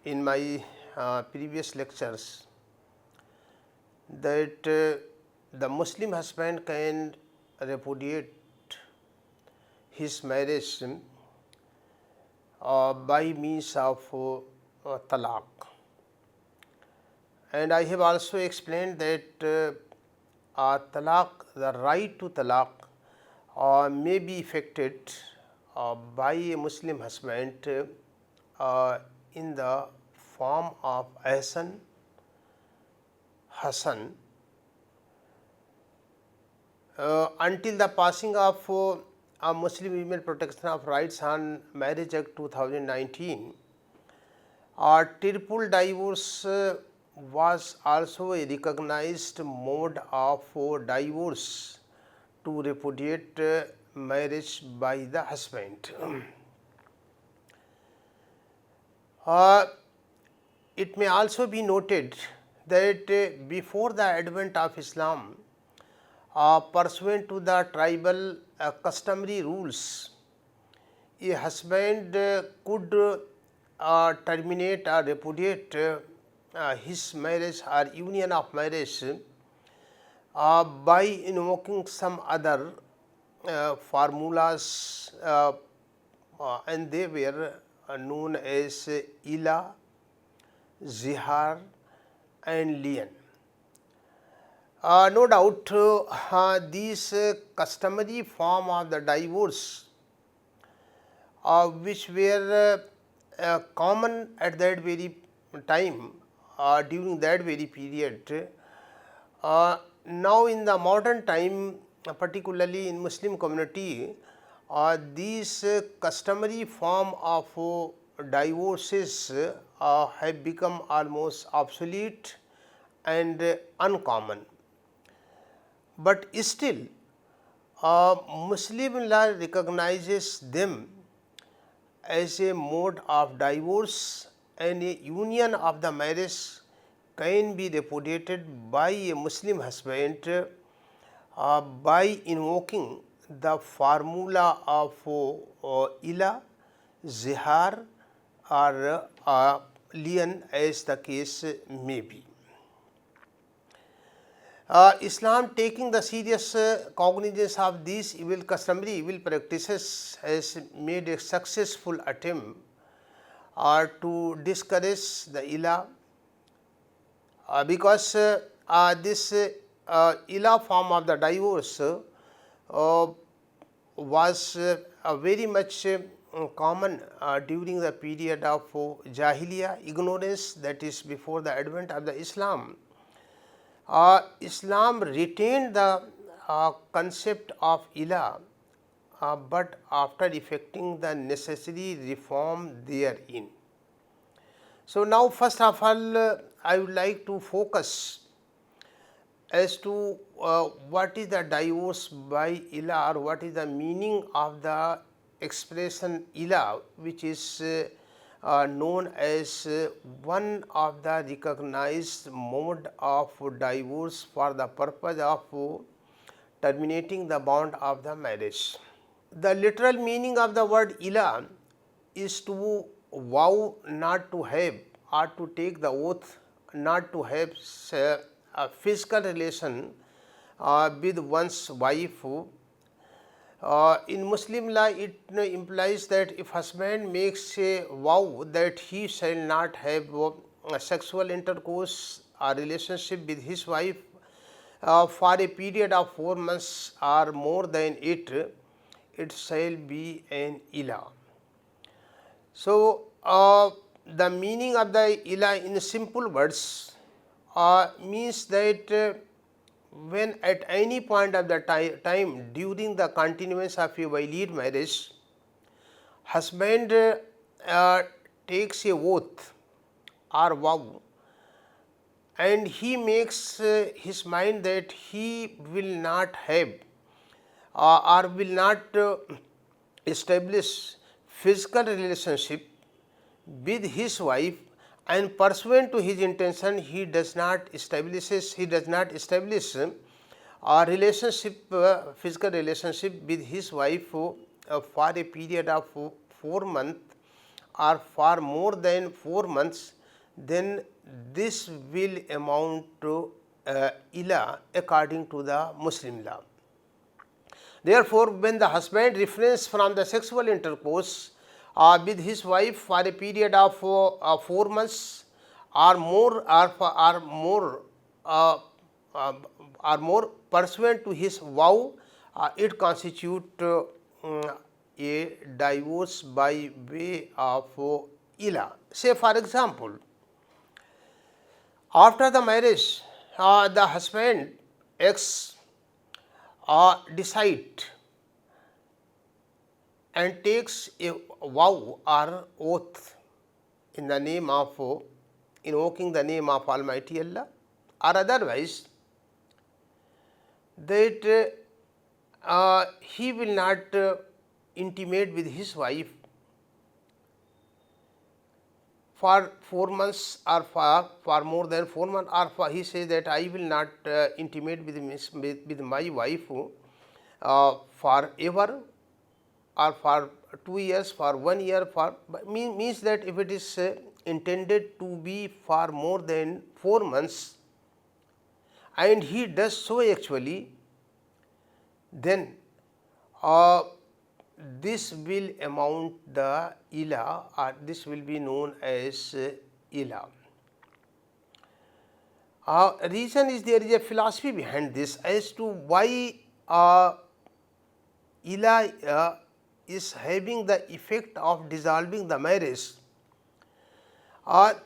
in my previous lectures that the Muslim husband can repudiate his marriage by means of talaq. And I have also explained that talaq, the right to talaq may be effected by a Muslim husband in the form of ihsan, hasan, until the passing of Muslim Women Protection of Rights on Marriage Act 2019. Triple divorce was also a recognized mode of divorce to repudiate marriage by the husband. It may also be noted that before the advent of Islam, pursuant to the tribal customary rules, a husband could terminate or repudiate his marriage or union of marriage by invoking some other formulas, and they were known as Ila, Zihar and Lian. No doubt these customary form of the divorce which were common at that very time during that very period. Now in the modern time, particularly in Muslim community, these customary form of divorces have become almost obsolete and uncommon. But still Muslim law recognizes them as a mode of divorce, and a union of the marriage can be repudiated by a Muslim husband by invoking the formula of Ila, Zihar or Lian, as the case may be. Islam, taking the serious cognizance of these customary evil practices, has made a successful attempt to discourage the Ila, because this Ila form of the divorce was very much common during the period of Jahiliya, ignorance, that is before the advent of the Islam. Islam retained the concept of Ila, but after effecting the necessary reform therein. So now first of all I would like to focus as to what is the divorce by Ila, or what is the meaning of the expression Ila, which is known as one of the recognized mode of divorce for the purpose of terminating the bond of the marriage. The literal meaning of the word Ila is to vow not to have, or to take the oath not to have a physical relation with one's wife. In Muslim law, it implies that if husband makes a vow that he shall not have sexual intercourse or relationship with his wife for a period of 4 months or more than it shall be an Ila. So the meaning of the Ila in simple words means that when at any point of the time during the continuance of a valid marriage, husband takes a oath or vow, and he makes his mind that he will not have or will not establish physical relationship with his wife, and pursuant to his intention he does not establish a relationship, physical relationship with his wife for a period of 4 months are for more than 4 months, then this will amount to ila according to the Muslim law. Therefore, when the husband refrains from the sexual intercourse with his wife for a period of 4 months or more, uh, uh, pursuant to his vow, it constitutes a divorce by way of ila. Say for example, after the marriage, the husband X decide and takes a vow or oath in the name of invoking the name of Almighty Allah, or otherwise that he will not intimate with his wife for 4 months or for more than 4 months, or he says that I will not intimate with my wife forever, or for 2 years, for 1 year, for means that if it is intended to be for more than 4 months and he does so actually, then this will amount the ila, or this will be known as ila. Reason is, there is a philosophy behind this as to why ila is having the effect of dissolving the marriage.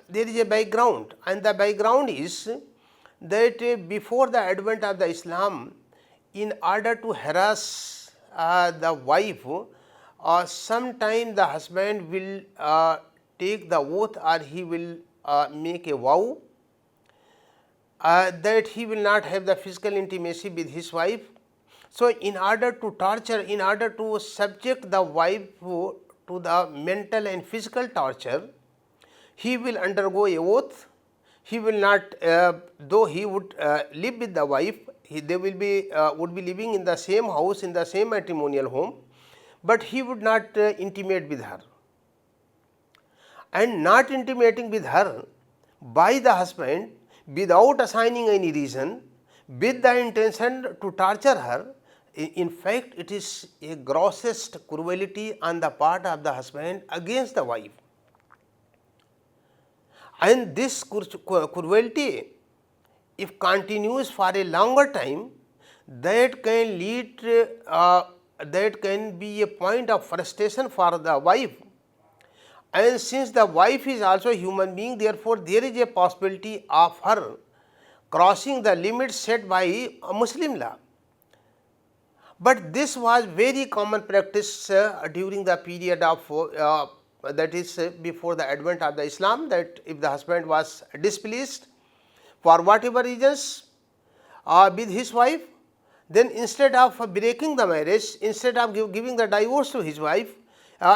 There is a background, and the background is that before the advent of the Islam, in order to harass the wife, sometime the husband will take the oath, or he will make a vow that he will not have the physical intimacy with his wife. So, in order to torture, in order to subject the wife to the mental and physical torture, he will undergo a oath. He will not, though he would live with the wife, they will be would be living in the same house, in the same matrimonial home, but he would not intimate with her. And not intimating with her by the husband without assigning any reason, with the intention to torture her, in fact it is a grossest cruelty on the part of the husband against the wife. And this cruelty, if continues for a longer time, that can lead, that can be a point of frustration for the wife. And since the wife is also a human being, therefore there is a possibility of her crossing the limits set by Muslim law. But this was very common practice during the period of that is before the advent of the Islam, that if the husband was displeased for whatever reasons with his wife, then instead of breaking the marriage, instead of giving the divorce to his wife,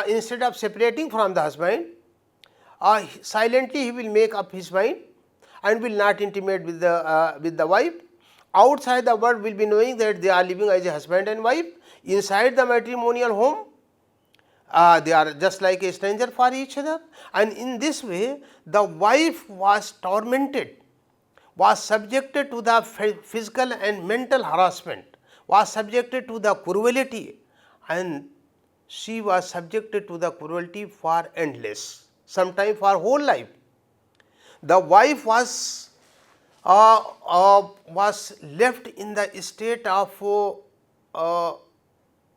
instead of separating from the husband, silently he will make up his mind and will not intimate with the wife. Outside, the world will be knowing that they are living as a husband and wife. Inside the matrimonial home, they are just like a stranger for each other, and in this way the wife was tormented, was subjected to the physical and mental harassment, was subjected to the cruelty, and she was subjected to the cruelty for endless, sometimes for whole life. The wife was left in the state of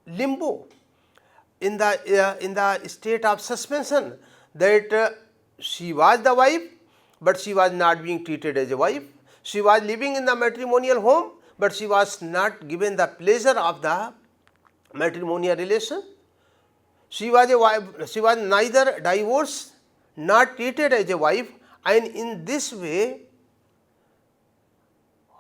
limbo, in the state of suspension, that she was the wife, but she was not being treated as a wife. She was living in the matrimonial home, but she was not given the pleasure of the matrimonial relation. She was a wife, she was neither divorced nor treated as a wife, and in this way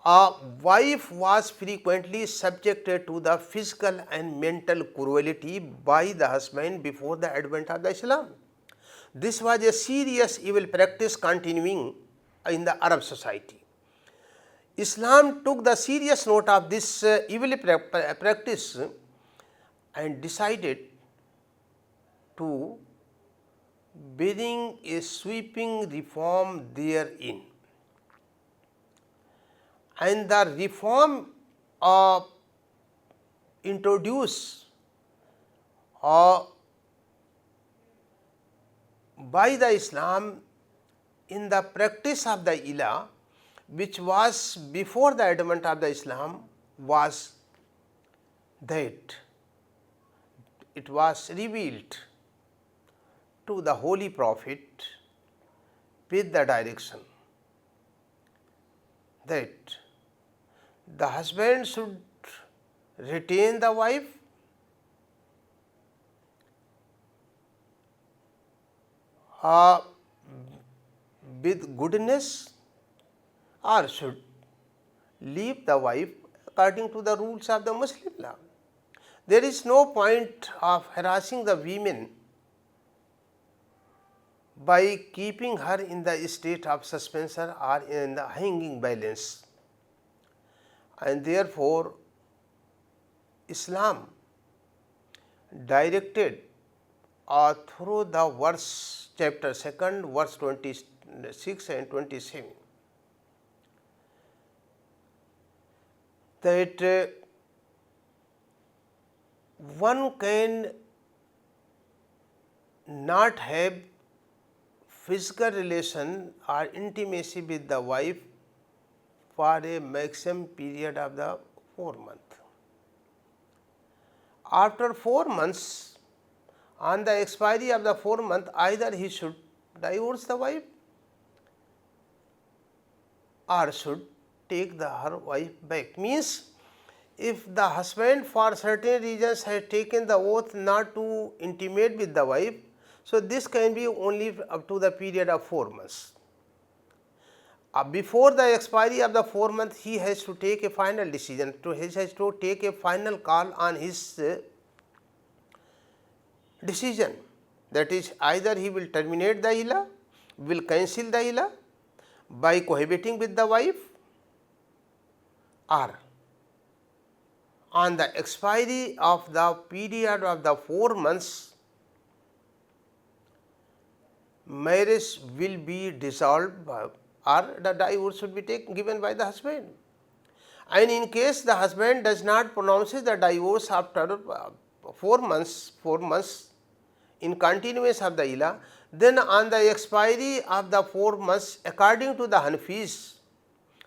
a wife was frequently subjected to the physical and mental cruelty by the husband before the advent of the Islam. This was a serious evil practice continuing in the Arab society. Islam took the serious note of this evil practice and decided to bring a sweeping reform therein. And the reform introduced by the Islam in the practice of the ilah, which was before the advent of the Islam, was that it was revealed to the Holy Prophet with the direction that the husband should retain the wife with goodness, or should leave the wife according to the rules of the Muslim law. There is no point of harassing the women by keeping her in the state of suspension or in the hanging balance. And therefore, Islam directed through the verse, chapter 2, verse 26 and 27, that one can not have physical relation or intimacy with the wife for a maximum period of the 4 months. After 4 months, on the expiry of the 4 month, either he should divorce the wife or should take her wife back. Means, if the husband for certain reasons has taken the oath not to intimate with the wife, so this can be only up to the period of 4 months. Before the expiry of the 4 months, he has to take a final decision, he has to take a final call on his decision. That is, either he will terminate the ilah, will cancel the ilah by cohabiting with the wife, or on the expiry of the period of the 4 months, marriage will be dissolved or the divorce should be given by the husband. And in case the husband does not pronounce the divorce after 4 months in continuance of the ilah, then on the expiry of the 4 months, according to the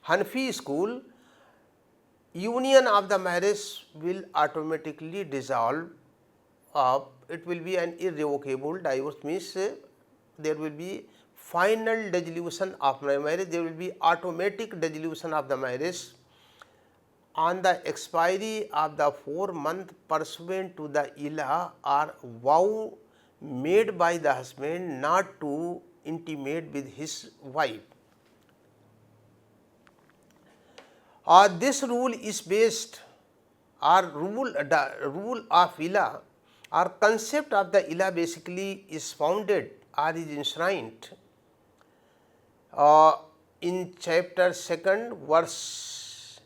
Hanafi school, union of the marriage will automatically dissolve. It will be an irrevocable divorce, means there will be final dissolution of my marriage, there will be automatic dissolution of the marriage on the expiry of the 4 month pursuant to the ilah or vow made by the husband not to intimate with his wife. This rule is based, or rule of ilah or concept of the ilah basically is founded or is enshrined in chapter 2, verse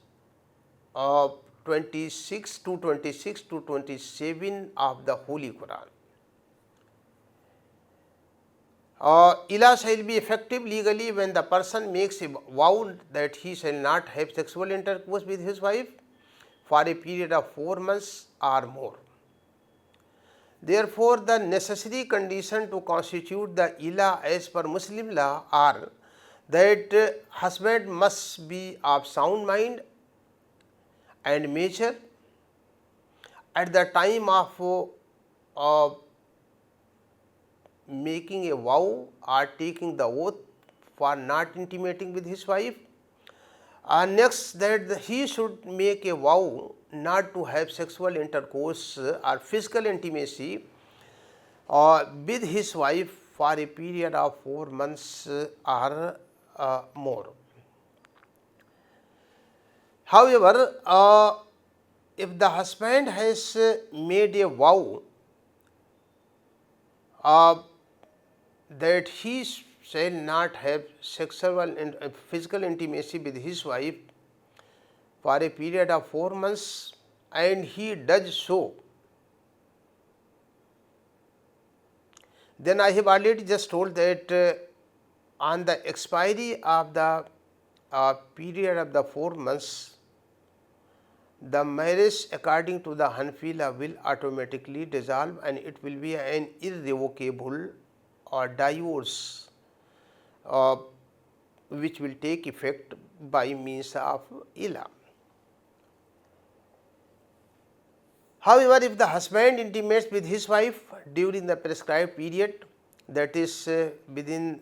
26 to 27 of the Holy Quran. Ilah shall be effective legally when the person makes a vow that he shall not have sexual intercourse with his wife for a period of 4 months or more. Therefore, the necessary condition to constitute the ilah as per Muslim law are that husband must be of sound mind and mature at the time of making a vow or taking the oath for not intimating with his wife. Next, that he should make a vow not to have sexual intercourse or physical intimacy with his wife for a period of 4 months or more. However, if the husband has made a vow that he shall not have sexual and physical intimacy with his wife for a period of 4 months and he does so, Then I have already just told that on the expiry of the period of the 4 months, the marriage according to the Hanfila will automatically dissolve and it will be an irrevocable divorce which will take effect by means of Ila. However, if the husband intimates with his wife during the prescribed period, that is within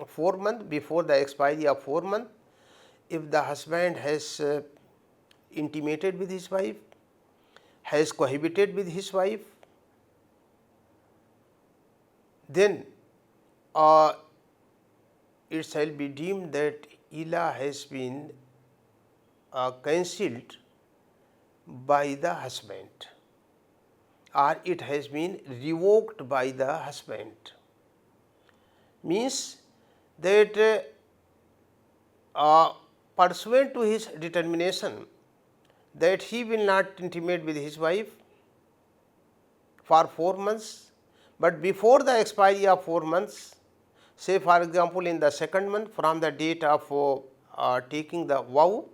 4 months, before the expiry of 4 months, if the husband has intimated with his wife, has cohabited with his wife, then it shall be deemed that Ila has been cancelled by the husband, or it has been revoked by the husband. Means that pursuant to his determination that he will not intimate with his wife for 4 months, but before the expiry of 4 months, say for example in the second month from the date of taking the vow,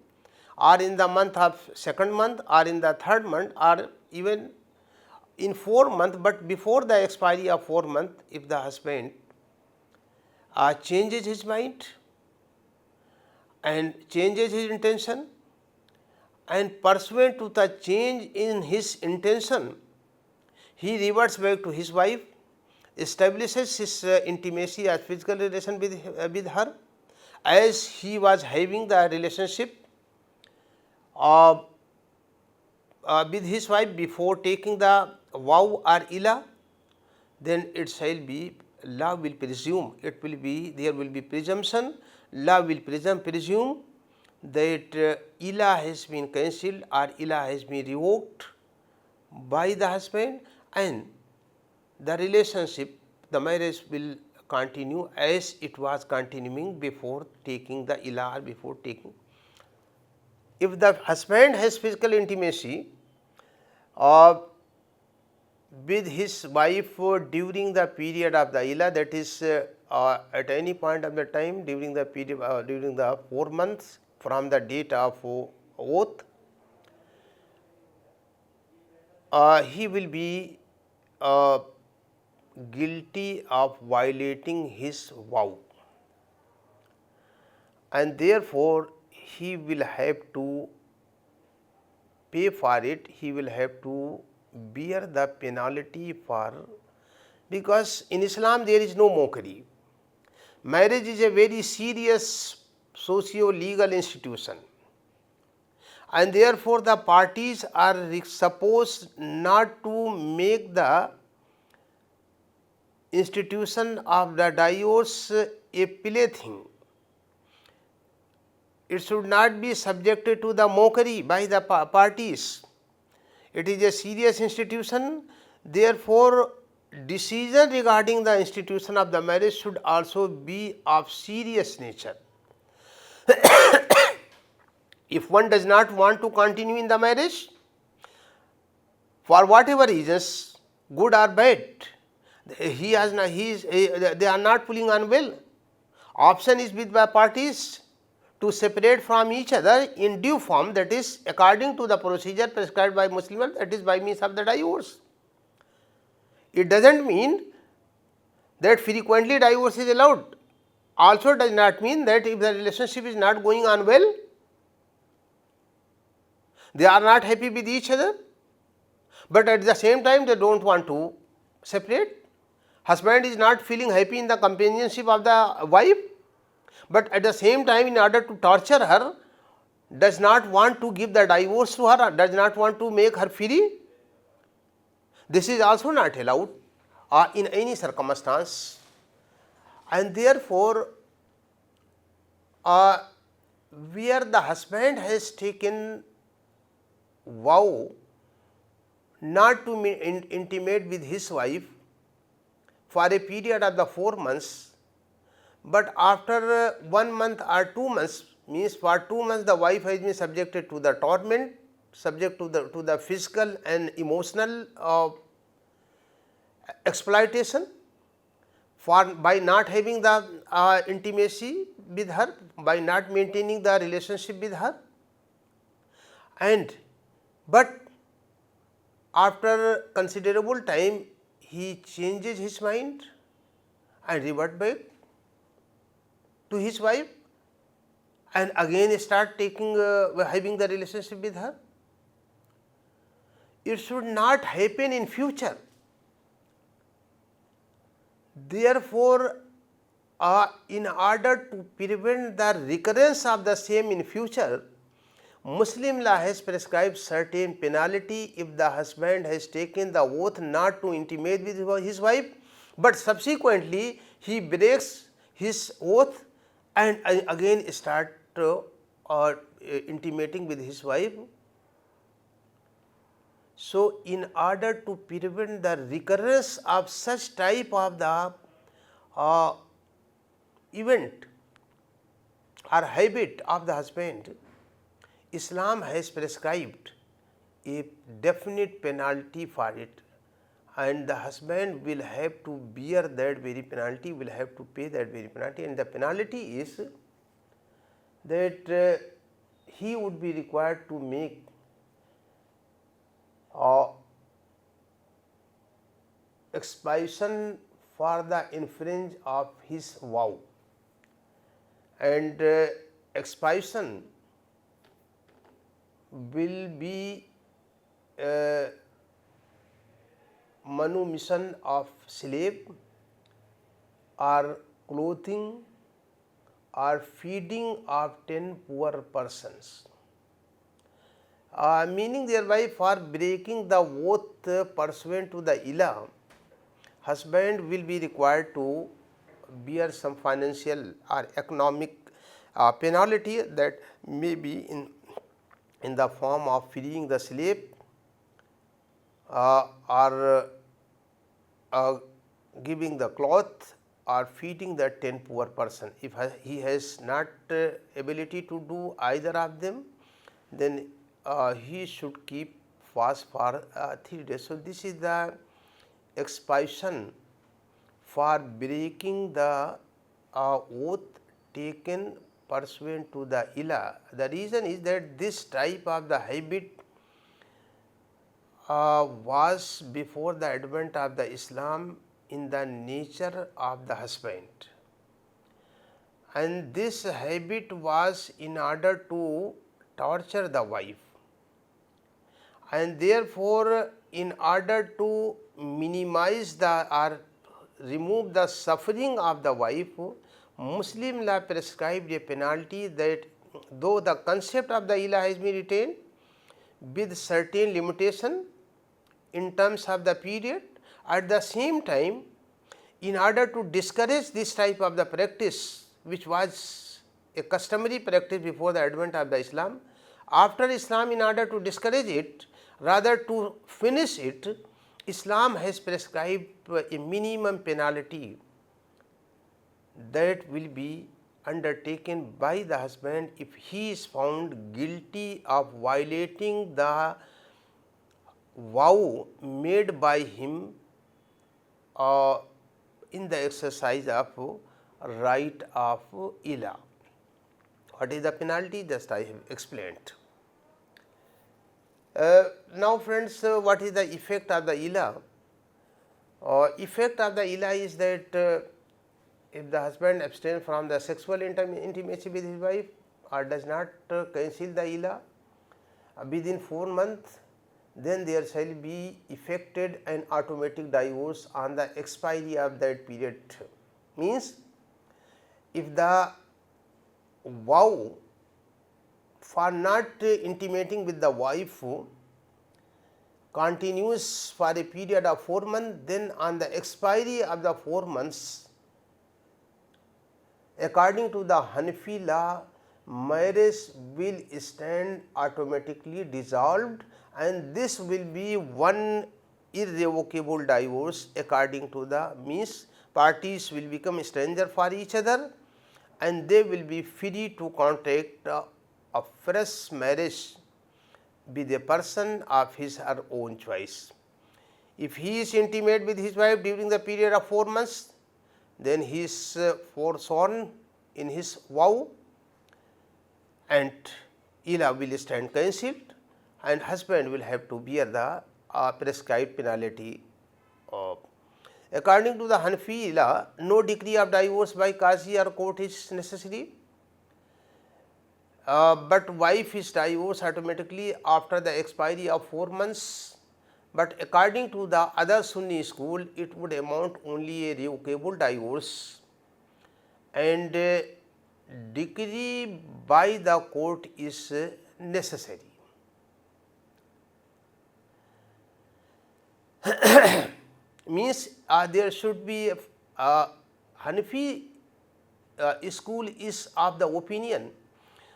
or in the month of second month, or in the third month, or even in 4 months, but before the expiry of 4 months, if the husband changes his mind and changes his intention, and pursuant to the change in his intention, he reverts back to his wife, establishes his intimacy as physical relation with her, as he was having the relationship with his wife before taking the vow or Ila, then it shall be, law will presume, it will be, there will be presumption, law will presume that Ila has been cancelled or Ila has been revoked by the husband, and the relationship, the marriage will continue as it was continuing before taking the Ila or before taking. If the husband has physical intimacy with his wife during the period of the Ila, that is at any point of the time during the period during the 4 months from the date of oath, he will be guilty of violating his vow, and therefore he will have to pay for it, he will have to bear the penalty for, because in Islam there is no mockery. Marriage is a very serious socio-legal institution, and therefore the parties are supposed not to make the institution of the divorce a plaything. It should not be subjected to the mockery by the parties. It is a serious institution, therefore decision regarding the institution of the marriage should also be of serious nature. If one does not want to continue in the marriage, for whatever reasons, good or bad, they are not pulling on well, option is with the parties to separate from each other in due form, that is according to the procedure prescribed by Muslim law, that is by means of the divorce. It does not mean that frequently divorce is allowed, also does not mean that if the relationship is not going on well, they are not happy with each other, but at the same time they do not want to separate. Husband is not feeling happy in the companionship of the wife, but at the same time in order to torture her, does not want to give the divorce to her, does not want to make her free. This is also not allowed in any circumstance, and therefore where the husband has taken vow not to intimate with his wife for a period of the 4 months, but after 1 month or 2 months, means for 2 months the wife has been subjected to the torment, subject to the physical and emotional exploitation, for by not having the intimacy with her, by not maintaining the relationship with her, and but after considerable time he changes his mind and revert back to his wife and again start taking having the relationship with her. It should not happen in future. Therefore, in order to prevent the recurrence of the same in future, Muslim law has prescribed certain penalty if the husband has taken the oath not to intimate with his wife, but subsequently he breaks his oath and again start intimating with his wife. So, in order to prevent the recurrence of such type of the event or habit of the husband, Islam has prescribed a definite penalty for it, and the husband will have to bear that very penalty, will have to pay that very penalty, and the penalty is that he would be required to make expiation for the infringe of his vow, and expiation will be manumission of slave or clothing or feeding of 10 poor persons. Meaning thereby, for breaking the oath pursuant to the ilah, husband will be required to bear some financial or economic penalty that may be in the form of freeing the slave or giving the cloth or feeding the 10 poor person. If he has not ability to do either of them, then he should keep fast for 3 days. So, this is the expiation for breaking the oath taken pursuant to the ilah. The reason is that this type of the habit was before the advent of the Islam in the nature of the husband, and this habit was in order to torture the wife, and therefore, in order to minimize the or remove the suffering of the wife, Muslim law prescribed a penalty that though the concept of the ilah has been retained with certain limitation in terms of the period, at the same time, in order to discourage this type of the practice, which was a customary practice before the advent of the Islam, after Islam, in order to discourage it, rather to finish it, Islam has prescribed a minimum penalty that will be undertaken by the husband if he is found guilty of violating the vow made by him in the exercise of right of ilah. What is the penalty? Just I have explained. Now friends, what is the effect of the ilah? Effect of the ilah is that if the husband abstains from the sexual intimacy with his wife or does not conceal the ilah within 4 months, then there shall be effected an automatic divorce on the expiry of that period. Means, if the vow for not intimating with the wife continues for a period of 4 months, then on the expiry of the 4 months, according to the Hanafi law, marriage will stand automatically dissolved, and this will be one irrevocable divorce. According to the means, parties will become stranger for each other and they will be free to contract a fresh marriage with a person of his or her own choice. If he is intimate with his wife during the period of 4 months, then he is forsworn in his vow, and Ila will stand cancelled, and husband will have to bear the prescribed penalty. According to the Hanafi law, no decree of divorce by Qazi or court is necessary, but wife is divorced automatically after the expiry of 4 months. But according to the other Sunni school, it would amount only a revocable divorce, and decree by the court is necessary. Means there should be Hanafi school is of the opinion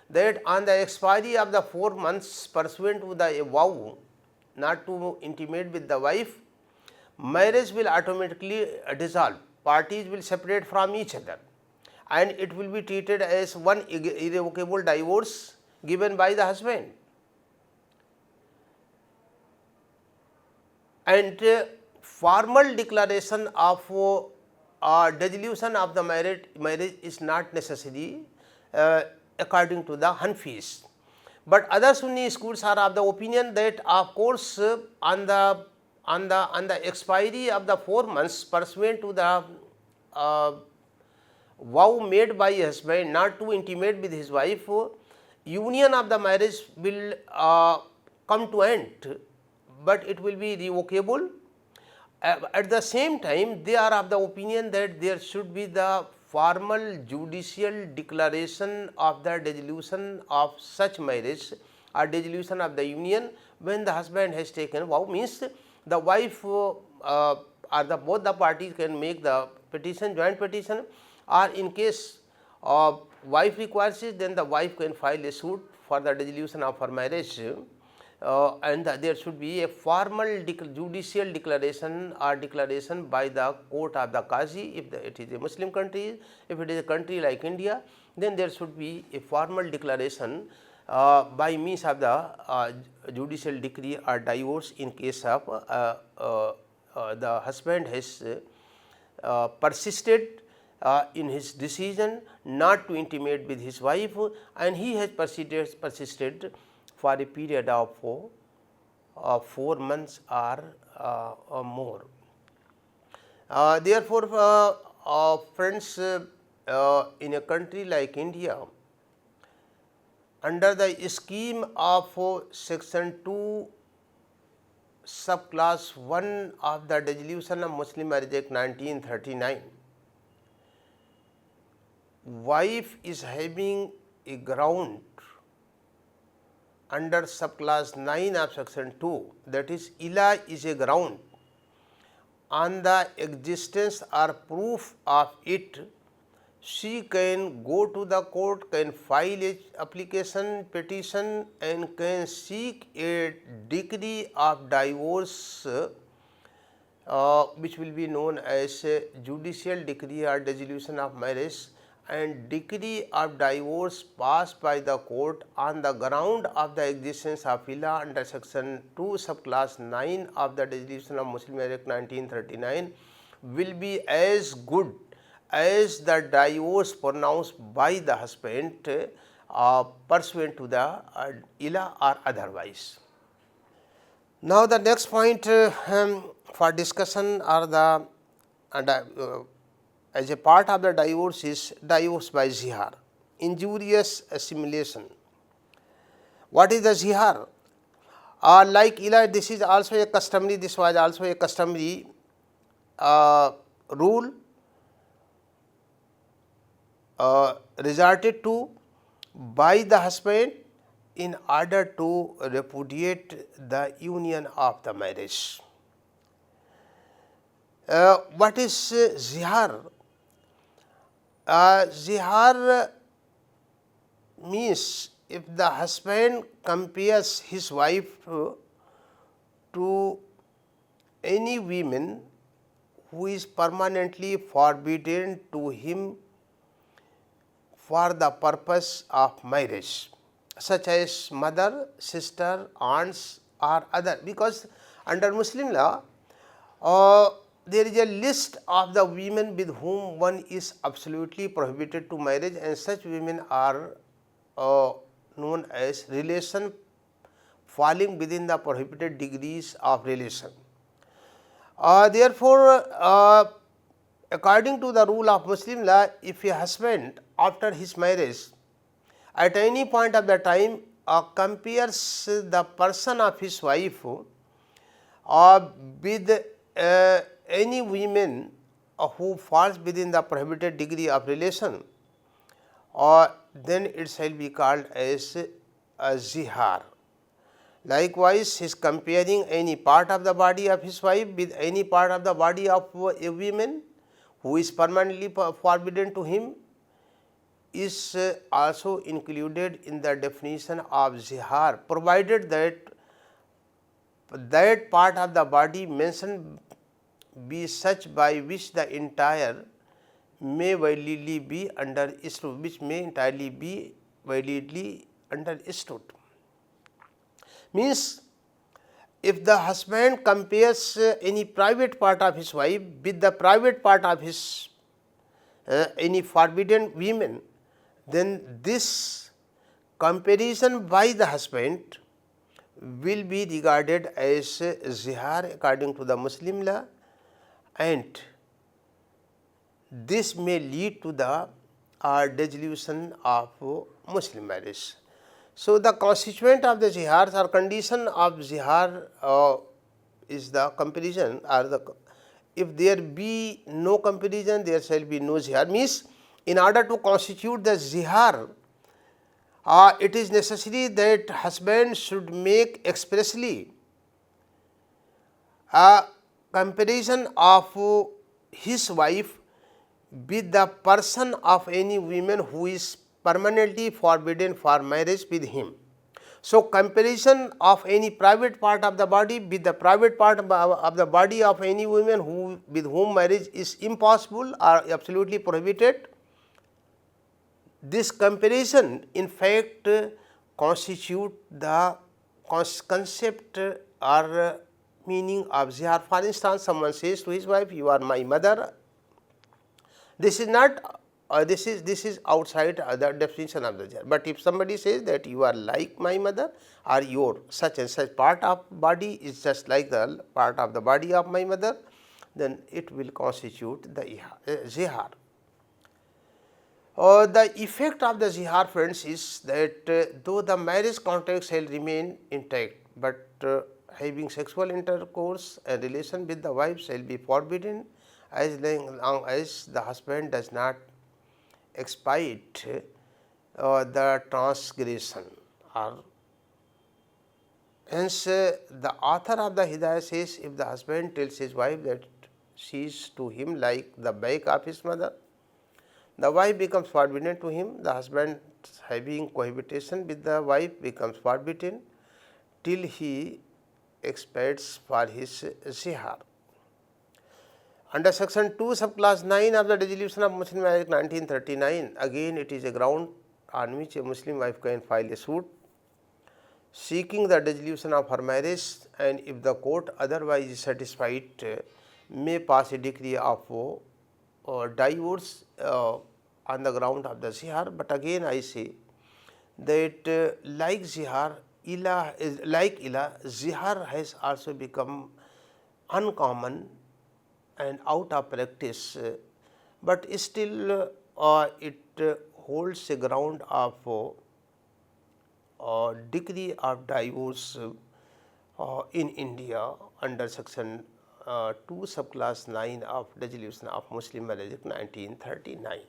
that on the expiry of the 4 months pursuant to the vow not to intimate with the wife, marriage will automatically dissolve. Parties will separate from each other, and it will be treated as one irrevocable divorce given by the husband. And formal declaration of dissolution of the marriage is not necessary according to the Hanfis. But other Sunni schools are of the opinion that of course on the expiry of the 4 months pursuant to the vow made by a husband not to intimate with his wife, union of the marriage will come to end, but it will be revocable. At the same time, they are of the opinion that there should be the formal judicial declaration of the dissolution of such marriage or dissolution of the union when the husband has taken vow. Means the wife or both the parties can make the petition, joint petition, or in case of wife requires it, then the wife can file a suit for the dissolution of her marriage. And there should be a formal judicial declaration or declaration by the court of the Qazi if it is a Muslim country. If it is a country like India, then there should be a formal declaration by means of the judicial decree or divorce in case of the husband has persisted in his decision not to intimate with his wife, and he has persisted for a period of 4 months or more. Therefore, friends, in a country like India, under the scheme of section 2 subclass 1 of the Dissolution of Muslim Marriage Act 1939, wife is having a ground under subclass 9 of section 2, that is ila is a ground. On the existence or proof of it, she can go to the court, can file a application, petition, and can seek a decree of divorce which will be known as a judicial decree or dissolution of marriage, and decree of divorce passed by the court on the ground of the existence of ila under section 2 subclass 9 of the Dissolution of Muslim Marriage Act 1939 will be as good as the divorce pronounced by the husband pursuant to the ila or otherwise. Now the next point for discussion are the as a part of the divorce is divorce by Zihar, injurious assimilation. What is the Zihar? Like ila, this is also a customary, this was also a customary rule resorted to by the husband in order to repudiate the union of the marriage. What is Zihar? Zihar means if the husband compares his wife to any woman who is permanently forbidden to him for the purpose of marriage, such as mother, sister, aunts or other, because under Muslim law there is a list of the women with whom one is absolutely prohibited to marriage, and such women are known as relation falling within the prohibited degrees of relation. Therefore, according to the rule of Muslim law, if a husband after his marriage at any point of the time compares the person of his wife with any women who falls within the prohibited degree of relation, then it shall be called as a zihar. Likewise, he is comparing any part of the body of his wife with any part of the body of a woman who is permanently forbidden to him, is also included in the definition of zihar, provided that that part of the body mentioned be such by which the entire may validly be understood, which may entirely be validly understood. Means, if the husband compares any private part of his wife with the private part of his any forbidden women, then this comparison by the husband will be regarded as zihar according to the Muslim law, and this may lead to the dissolution of Muslim marriage. So, the constituent of the zihar or condition of zihar is the comparison, or the if there be no comparison, there shall be no zihar. Means, in order to constitute the zihar, it is necessary that husband should make expressly a comparison of his wife with the person of any woman who is permanently forbidden for marriage with him. So, comparison of any private part of the body with the private part of the body of any woman who with whom marriage is impossible or absolutely prohibited. This comparison in fact constitute the concept or meaning of zihar. For instance, someone says to his wife, "You are my mother." This is not this is outside the definition of the zihar. But if somebody says that you are like my mother, or your such and such part of body is just like the part of the body of my mother, then it will constitute the zihar. The effect of the zihar, friends, is that though the marriage contract shall remain intact, but having sexual intercourse and relation with the wife shall be forbidden as long as the husband does not expiate the transgression. Or hence, the author of the Hidayah says, if the husband tells his wife that she is to him like the back of his mother, the wife becomes forbidden to him. The husband having cohabitation with the wife becomes forbidden till he expiates for his zihar. Under section 2 subclass 9 of the Dissolution of Muslim Marriage 1939, again it is a ground on which a Muslim wife can file a suit seeking the dissolution of her marriage, and if the court otherwise is satisfied, may pass a decree of divorce on the ground of the zihar. But again I say that like zihar, zihar has also become uncommon and out of practice, but still it holds a ground of decree of divorce in India under section 2 subclass 9 of Dissolution of Muslim Marriage Act 1939.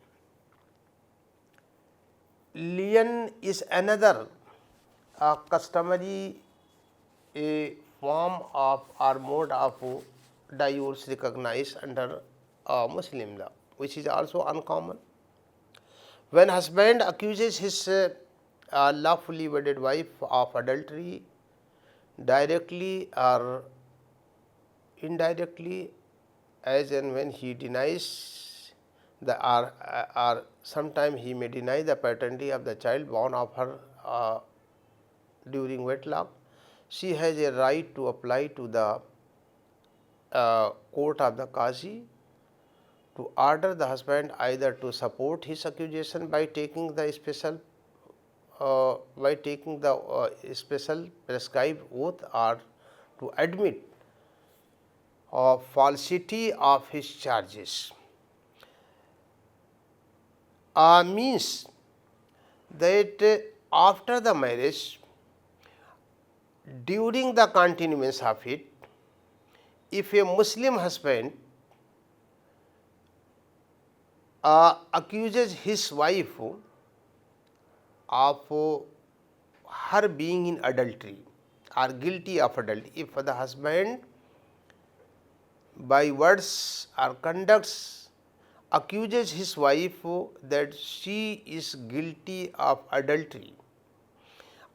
Lian is another customary form of or mode of divorce recognized under Muslim law, which is also uncommon. When husband accuses his lawfully wedded wife of adultery, directly or indirectly, as and when he denies the or sometime he may deny the paternity of the child born of her during wedlock, she has a right to apply to the court of the Qazi to order the husband either to support his accusation by taking the special special prescribed oath, or to admit falsity of his charges. Means that after the marriage, during the continuance of it, if a Muslim husband accuses his wife of her being in adultery or guilty of adultery, if the husband by words or conducts accuses his wife that she is guilty of adultery,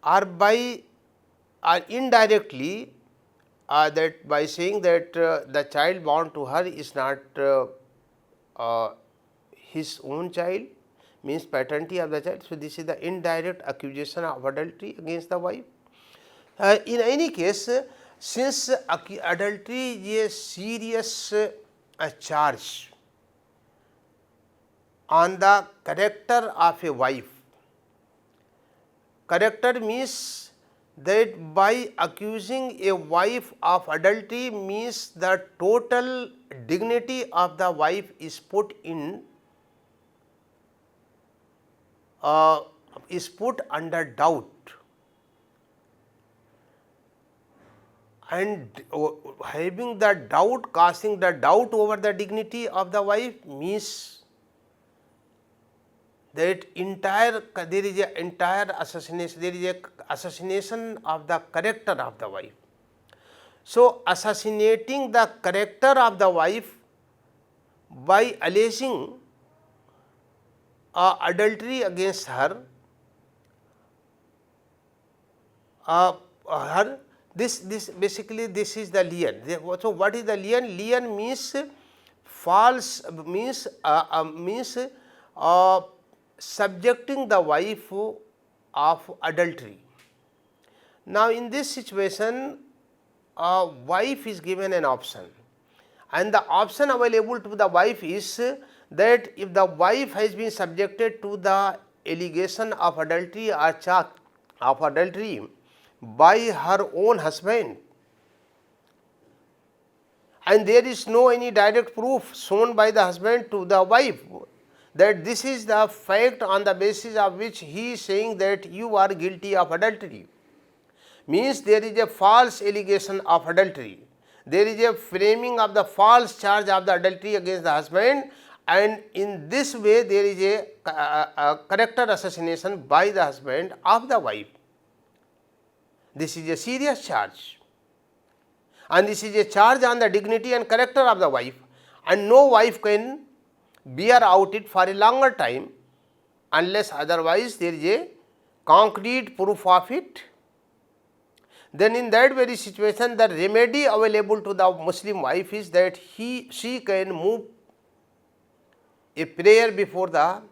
or by or indirectly that by saying that the child born to her is not his own child, means paternity of the child. So, this is the indirect accusation of adultery against the wife. In any case, since adultery is a serious charge on the character of a wife, character means that by accusing a wife of adultery means the total dignity of the wife is put in is put under doubt, and having the doubt, casting the doubt over the dignity of the wife means that there is a entire assassination, there is a assassination of the character of the wife. So, assassinating the character of the wife by alleging adultery against her, this basically this is the Lian. So, what is the Lian? Lian means false, means subjecting the wife of adultery. Now, in this situation, wife is given an option, and the option available to the wife is that if the wife has been subjected to the allegation of adultery or charge of adultery by her own husband, and there is no any direct proof shown by the husband to the wife that this is the fact on the basis of which he is saying that you are guilty of adultery, means there is a false allegation of adultery, there is a framing of the false charge of the adultery against the husband, and in this way there is a character assassination by the husband of the wife. This is a serious charge, and this is a charge on the dignity and character of the wife, and no wife can bear out it for a longer time unless otherwise there is a concrete proof of it. Then in that very situation, the remedy available to the Muslim wife is that she can move a prayer before the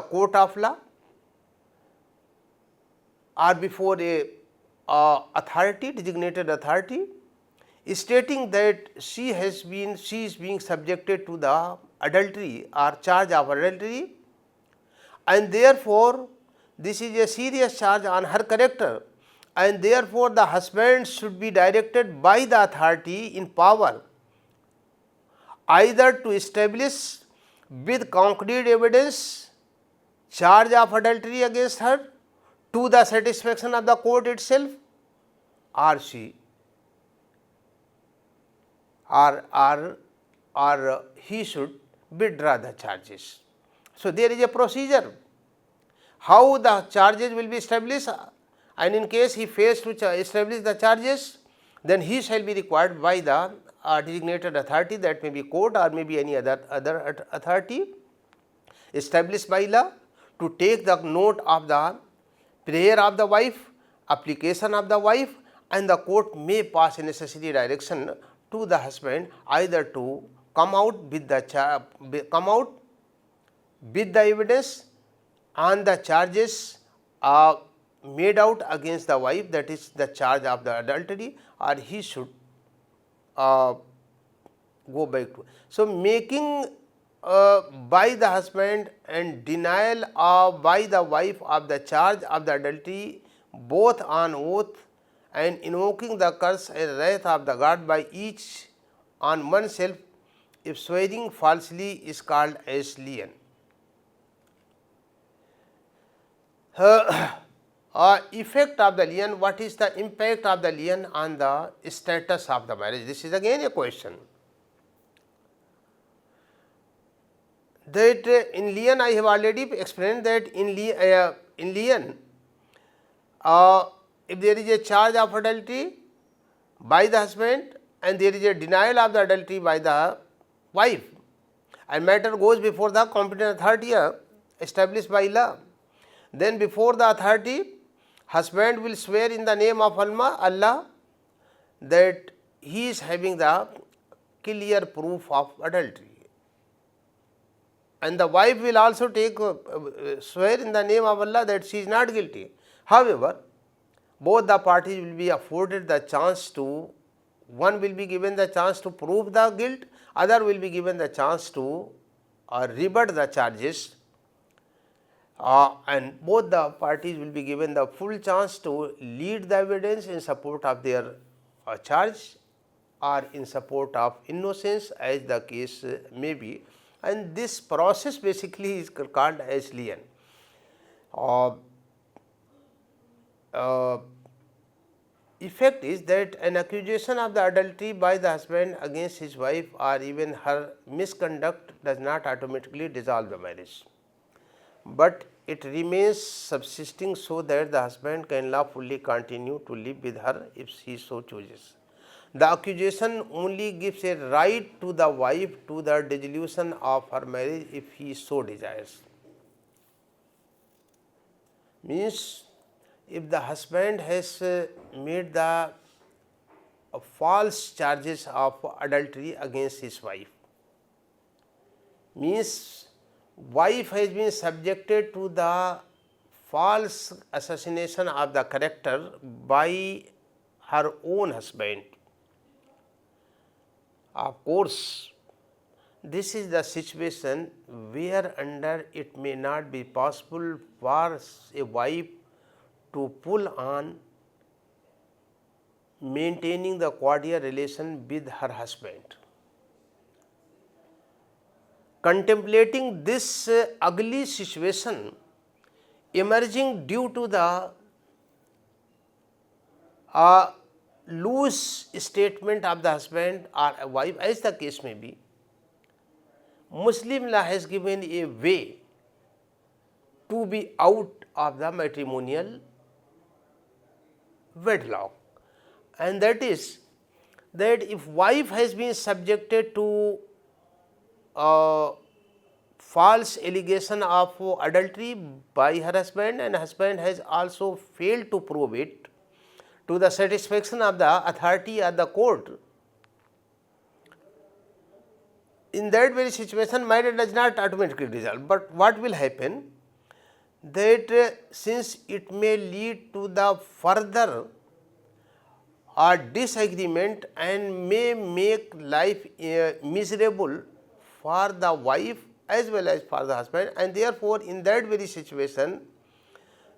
court of law or before a authority, designated authority, stating that she is being subjected to the adultery or charge of adultery, and therefore this is a serious charge on her character, and therefore the husband should be directed by the authority in power either to establish with concrete evidence charge of adultery against her to the satisfaction of the court itself, or he should withdraw the charges. So, there is a procedure how the charges will be established, and in case he fails to establish the charges, then he shall be required by the designated authority, that may be court or maybe any other authority established by law, to take the note of the prayer of the wife, application of the wife, and the court may pass a necessary direction to the husband either to come out with the evidence on the charges made out against the wife, that is the charge of the adultery, or he should go back to. So, making by the husband and denial by the wife of the charge of the adultery, both on oath, and invoking the curse and wrath of the God by each on oneself, if swearing falsely, is called as Lian. Effect of the Lian, what is the impact of the Lian on the status of the marriage? This is again a question. That in Lian, I have already explained that in Lian, if there is a charge of adultery by the husband and there is a denial of the adultery by the wife, and matter goes before the competent authority established by law, then before the authority, husband will swear in the name of Allah that he is having the clear proof of adultery, and the wife will also take swear in the name of Allah that she is not guilty. However, both the parties will be afforded the chance to, one will be given the chance to prove the guilt, other will be given the chance to rebut the charges, and both the parties will be given the full chance to lead the evidence in support of their charge or in support of innocence, as the case may be, and this process basically is called as Lian. Effect is that an accusation of the adultery by the husband against his wife or even her misconduct does not automatically dissolve the marriage, but it remains subsisting so that the husband can lawfully continue to live with her if he so chooses. The accusation only gives a right to the wife to the dissolution of her marriage if he so desires. Means, if the husband has made the false charges of adultery against his wife, means wife has been subjected to the false assassination of the character by her own husband. Of course, this is the situation where under it may not be possible for a wife to pull on maintaining the cordial relation with her husband. Contemplating this ugly situation emerging due to the loose statement of the husband or a wife, as the case may be, Muslim law has given a way to be out of the matrimonial wedlock, and that is that if wife has been subjected to false allegation of adultery by her husband and husband has also failed to prove it to the satisfaction of the authority or the court, in that very situation marriage does not automatically dissolve, but what will happen that since it may lead to the further disagreement and may make life miserable for the wife as well as for the husband, and therefore in that very situation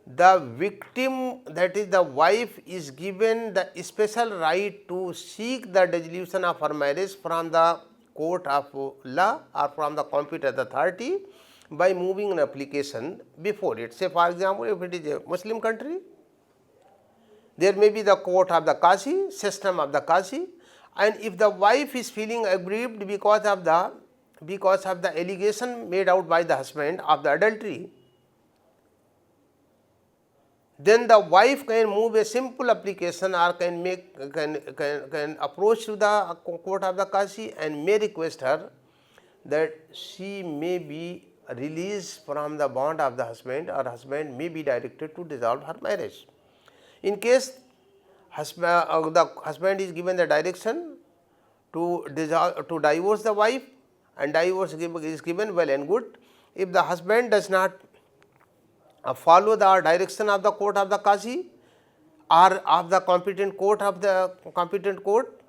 the victim, that is the wife, is given the special right to seek the dissolution of her marriage from the court of law or from the competent authority by moving an application before it. Say for example, if it is a Muslim country, there may be the court of the Qazi, system of the Qazi, and if the wife is feeling aggrieved because of the allegation made out by the husband of the adultery, then the wife can move a simple application or can approach to the court of the Qazi and may request her that she may be released from the bond of the husband, or husband may be directed to dissolve her marriage. In case the husband is given the direction to divorce the wife, and divorce is given, well and good. If the husband does not follow the direction of the court of the Qazi or of the competent court of the competent court,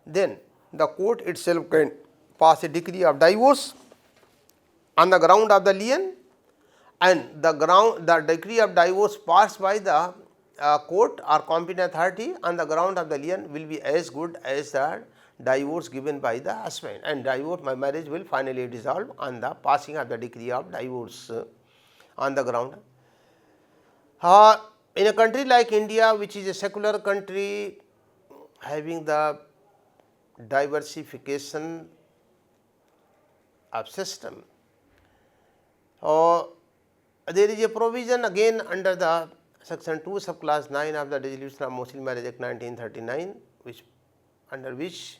then the court itself can pass a decree of divorce on the ground of the lien, and the decree of divorce passed by the court or competent authority on the ground of the lien will be as good as the divorce given by the husband, and divorce marriage will finally dissolve on the passing of the decree of divorce on the ground. In a country like India, which is a secular country having the diversification of system, there is a provision again under the section 2 subclass 9 of the Dissolution of Muslim Marriage Act 1939, under which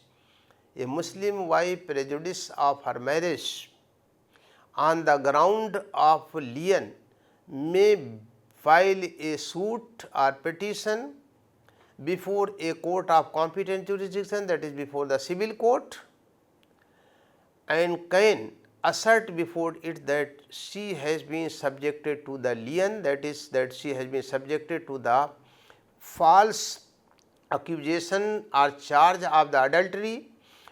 a Muslim wife prejudice of her marriage on the ground of lien may file a suit or petition before a court of competent jurisdiction, that is before the civil court, and can assert before it that she has been subjected to the lien, that is that she has been subjected to the false accusation or charge of the adultery,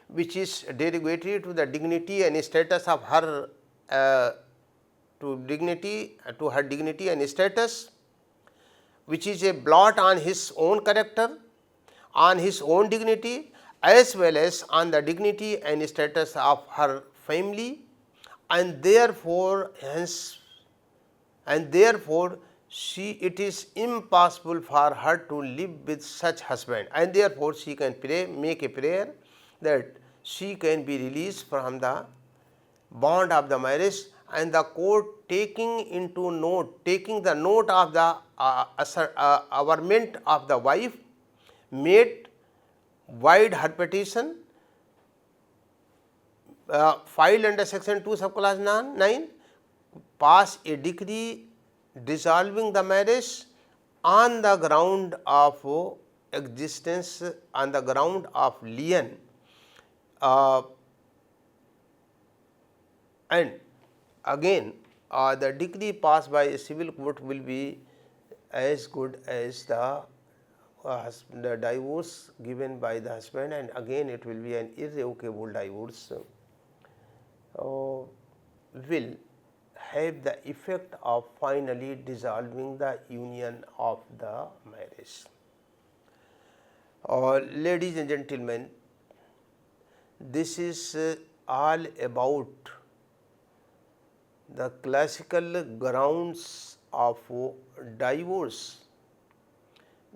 which is derogatory to the dignity and status of her to her dignity and status, which is a blot on his own character, on his own dignity, as well as on the dignity and status of her family, and therefore it is impossible for her to live with such husband, and therefore she can make a prayer that she can be released from the bond of the marriage, and the court taking the note of the averment of the wife made void her petition filed under section 2 subclass 9, pass a decree dissolving the marriage on the ground of existence, on the ground of lien, and again the decree passed by a civil court will be as good as the divorce given by the husband, and again it will be an irrevocable divorce, will have the effect of finally dissolving the union of the marriage. Ladies and gentlemen, this is all about the classical grounds of divorce,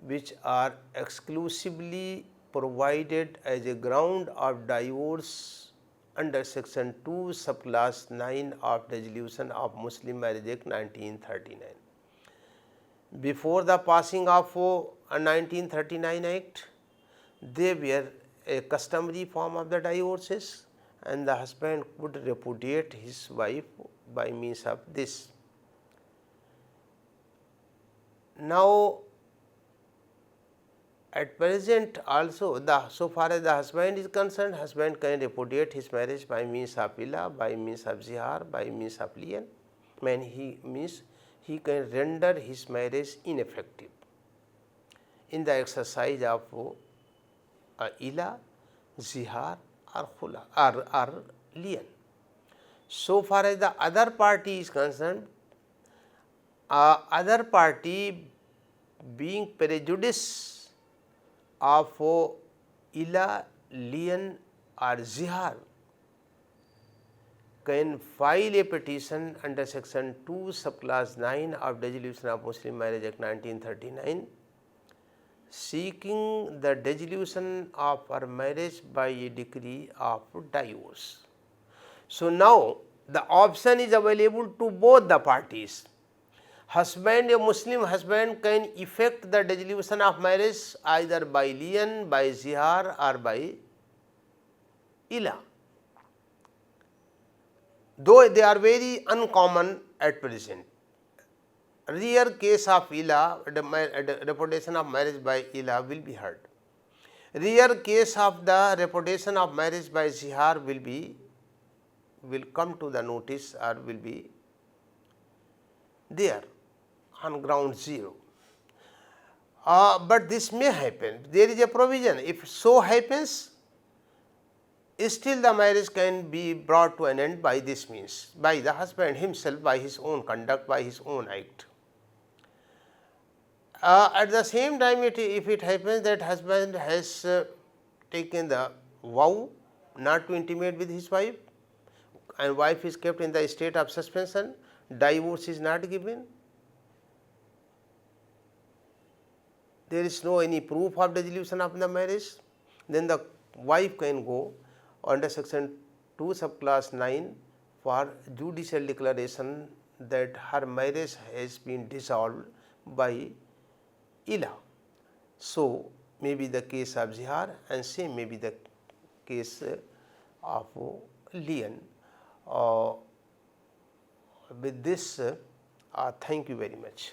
which are exclusively provided as a ground of divorce under section 2 subclass 9 of Dissolution of Muslim Marriage Act 1939. Before the passing of 1939 Act, they were a customary form of the divorces, and the husband could repudiate his wife by means of this. Now, at present also, so far as the husband is concerned, husband can repudiate his marriage by means of ila, by means of zihar, by means of lian, he can render his marriage ineffective in the exercise of ila, zihar or khula or lian. So far as the other party is concerned, other party being prejudiced of ila, lian or zihar can file a petition under section 2 subclass 9 of Dissolution of Muslim Marriage Act 1939 seeking the dissolution of her marriage by a decree of divorce. So, now the option is available to both the parties. A Muslim husband can effect the dissolution of marriage either by lian, by zihar or by ila, though they are very uncommon at present. Rare case of ila, repudiation of marriage by ila will be heard. Rare case of the repudiation of marriage by zihar will come to the notice or will be there. on ground 0. But this may happen. There is a provision. If so happens, still the marriage can be brought to an end by this means, by the husband himself, by his own conduct, by his own act. At the same time, if it happens that husband has taken the vow not to intimate with his wife, and wife is kept in the state of suspension, divorce is not given, there is no any proof of dissolution of the marriage, then the wife can go under section 2 subclass 9 for judicial declaration that her marriage has been dissolved by Ilah. So, may be the case of Zihar and same may be the case of Lian. With this, thank you very much.